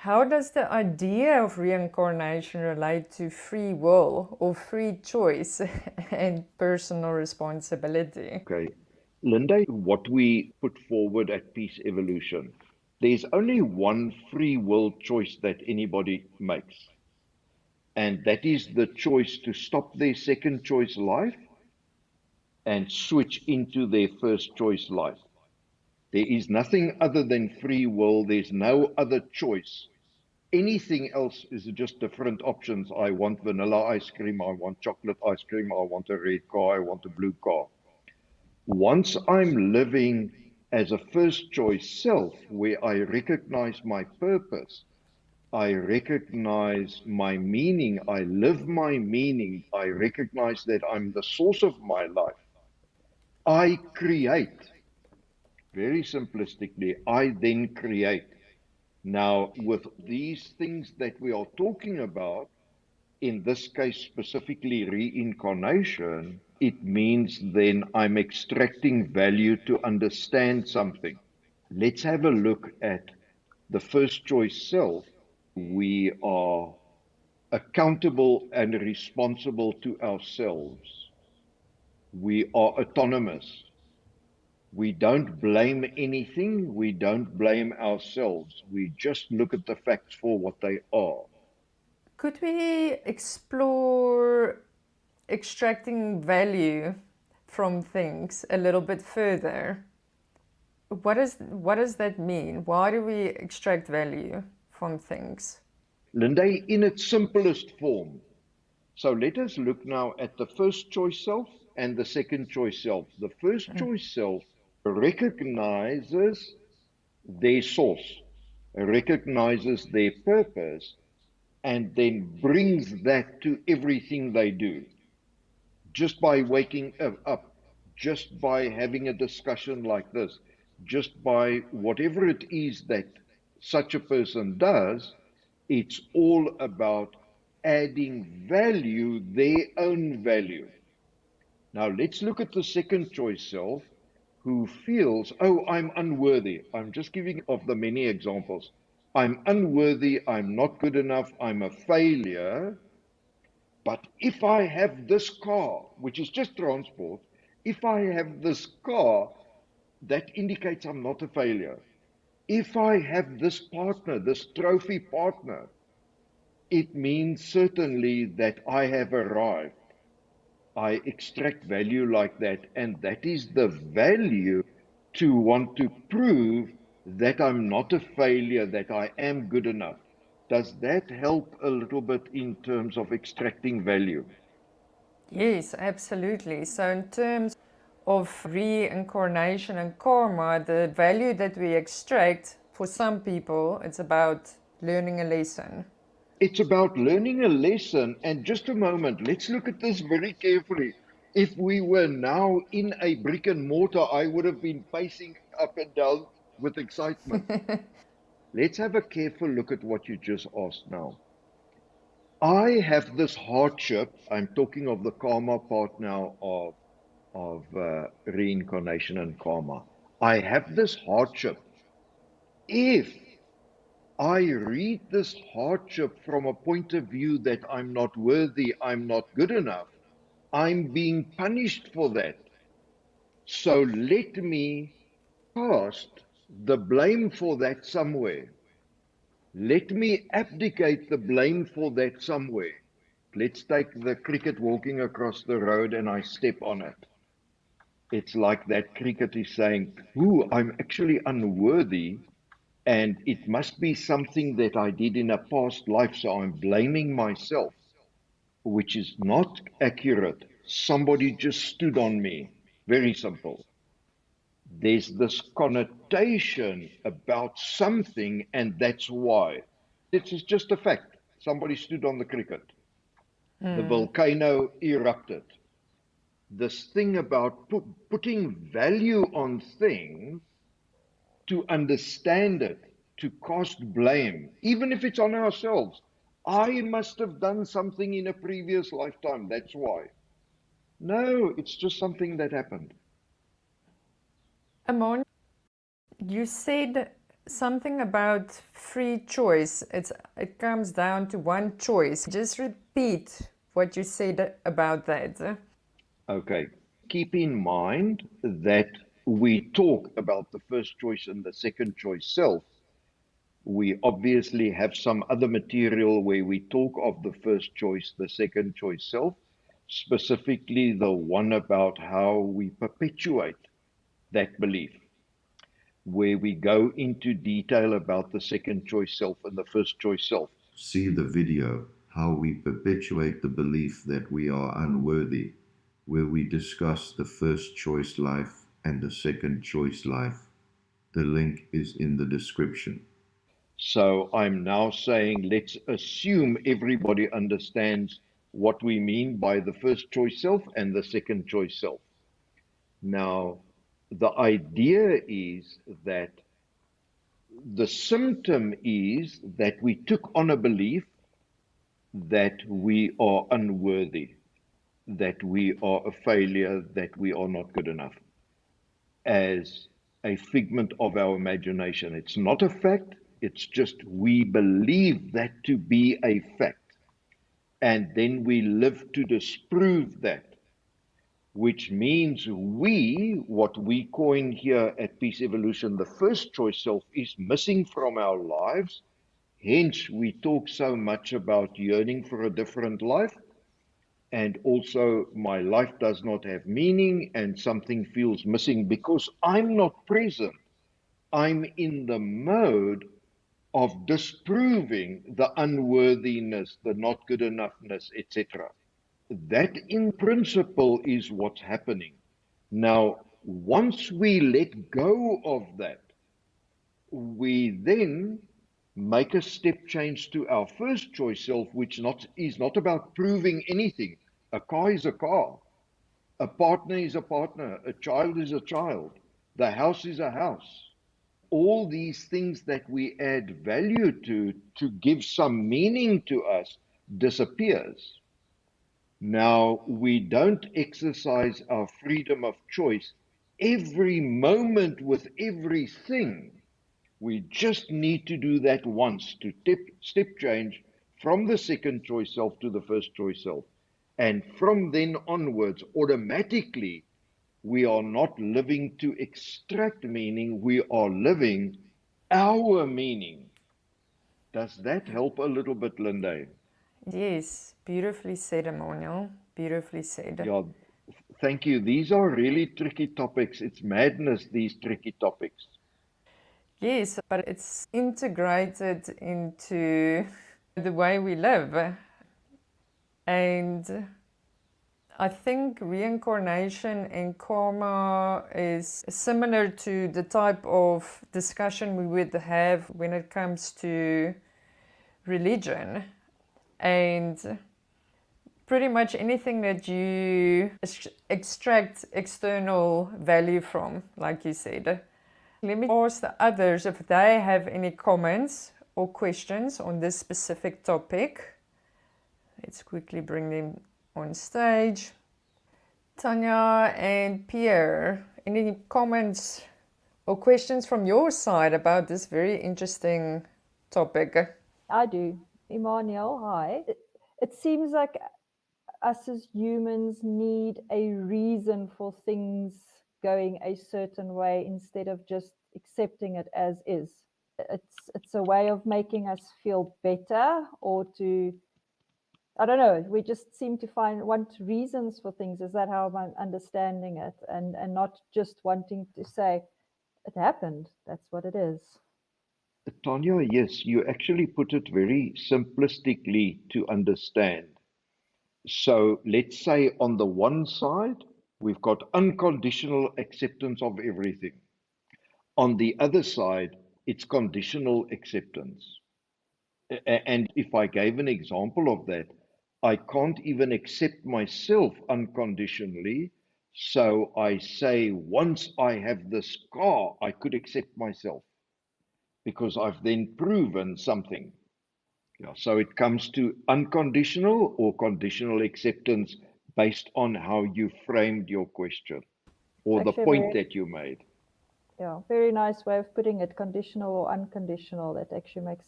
How does the idea of reincarnation relate to free will or free choice and personal responsibility? Okay. Linda, what we put forward at Peace Evolution, there's only one free will choice that anybody makes, and that is the choice to stop their second choice life and switch into their first choice life. There is nothing other than free will. There's no other choice. Anything else is just different options. I want vanilla ice cream. I want chocolate ice cream. I want a red car. I want a blue car. Once I'm living as a first choice self, where I recognize my purpose, I recognize my meaning, I live my meaning, I recognize that I'm the source of my life, I create. Very simplistically, I then create. Now, with these things that we are talking about, in this case specifically reincarnation, it means then I'm extracting value to understand something. Let's have a look at the first choice self. We are accountable and responsible to ourselves. We are autonomous. We don't blame anything. We don't blame ourselves. We just look at the facts for what they are. Could we explore extracting value from things a little bit further? What does that mean? Why do we extract value from things? Linda, in its simplest form. So let us look now at the first choice self and the second choice self. The first choice self recognizes their source, recognizes their purpose, and then brings that to everything they do. Just by waking up, just by having a discussion like this, just by whatever it is that such a person does, it's all about adding value, their own value. Now let's look at the second choice self who feels, oh, I'm unworthy. I'm just giving of the many examples. I'm unworthy, I'm not good enough, I'm a failure. But if I have this car, which is just transport, if I have this car, that indicates I'm not a failure. If I have this partner, this trophy partner, it means certainly that I have arrived. I extract value like that, and that is the value to want to prove that I'm not a failure, that I am good enough. Does that help a little bit in terms of extracting value? Yes, absolutely. So, in terms of reincarnation and karma, the value that we extract, for some people, it's about learning a lesson. It's about learning a lesson. And just a moment, let's look at this very carefully. If we were now in a brick and mortar, I would have been pacing up and down with excitement. Let's have a careful look at what you just asked now. I have this hardship. I'm talking of the karma part now of reincarnation and karma. I have this hardship. If I read this hardship from a point of view that I'm not worthy, I'm not good enough, I'm being punished for that. So let me cast the blame for that somewhere. Let me abdicate the blame for that somewhere. Let's take the cricket walking across the road and I step on it. It's like that cricket is saying, ooh, I'm actually unworthy. And it must be something that I did in a past life, so I'm blaming myself, which is not accurate. Somebody just stood on me. Very simple. There's this connotation about something, and that's why. This is just a fact. Somebody stood on the cricket. The volcano erupted. This thing about putting value on things to understand it, to cast blame, even if it's on ourselves. I must have done something in a previous lifetime, that's why. No, it's just something that happened. Amon, you said something about free choice. It comes down to one choice. Just repeat what you said about that. Okay. Keep in mind that we talk about the first choice and the second choice self. We obviously have some other material where we talk of the first choice, the second choice self, specifically the one about how we perpetuate that belief, where we go into detail about the second choice self and the first choice self. See the video, How We Perpetuate the Belief That We Are Unworthy, where we discuss the first choice life and the second choice life. The link is in the description. So I'm now saying let's assume everybody understands what we mean by the first choice self and the second choice self. Now, the idea is that the symptom is that we took on a belief that we are unworthy, that we are a failure, that we are not good enough, as a figment of our imagination. It's not a fact, it's just we believe that to be a fact. And then we live to disprove that, which means what we coin here at Peace Evolution, the first choice self, is missing from our lives. Hence, we talk so much about yearning for a different life. And also, my life does not have meaning and something feels missing because I'm not present. I'm in the mode of disproving the unworthiness, the not good enoughness, etc. That in principle is what's happening. Now, once we let go of that, we then make a step change to our first choice self, which is not about proving anything. A car is a car, a partner is a partner, a child is a child, the house is a house. All these things that we add value to give some meaning to us disappears. Now, we don't exercise our freedom of choice every moment with everything. We just need to do that once to step change from the second choice self to the first choice self. And from then onwards, automatically, we are not living to extract meaning, we are living our meaning. Does that help a little bit, Linde? Yes, beautifully said, Emmanuel. Beautifully said. Yeah, thank you. These are really tricky topics. It's madness, these tricky topics. Yes, but it's integrated into the way we live. And I think reincarnation and karma is similar to the type of discussion we would have when it comes to religion. And pretty much anything that you extract external value from, like you said. Let me ask the others if they have any comments or questions on this specific topic. Let's quickly bring them on stage. Tanya and Pierre, any comments or questions from your side about this very interesting topic? I do. Emmanuel, hi. It seems like us as humans need a reason for things going a certain way instead of just accepting it as is. It's a way of making us feel better, or to, I don't know, we just seem to want reasons for things. Is that how I'm understanding it? And not just wanting to say it happened, that's what it is. Tanya, yes, you actually put it very simplistically to understand. So let's say on the one side, we've got unconditional acceptance of everything. On the other side, it's conditional acceptance. And if I gave an example of that, I can't even accept myself unconditionally. So I say, once I have this car, I could accept myself because I've then proven something. Yeah, so it comes to unconditional or conditional acceptance based on how you framed your question It's or the actually point that you made. Yeah, very nice way of putting it, conditional or unconditional. That actually makes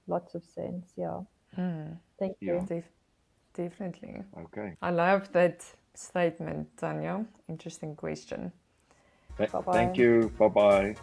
lots of sense. Yeah. Thank Yeah. you. Definitely. Okay. I love that statement, Tanya. Interesting question. Thank Bye-bye. you. Bye bye.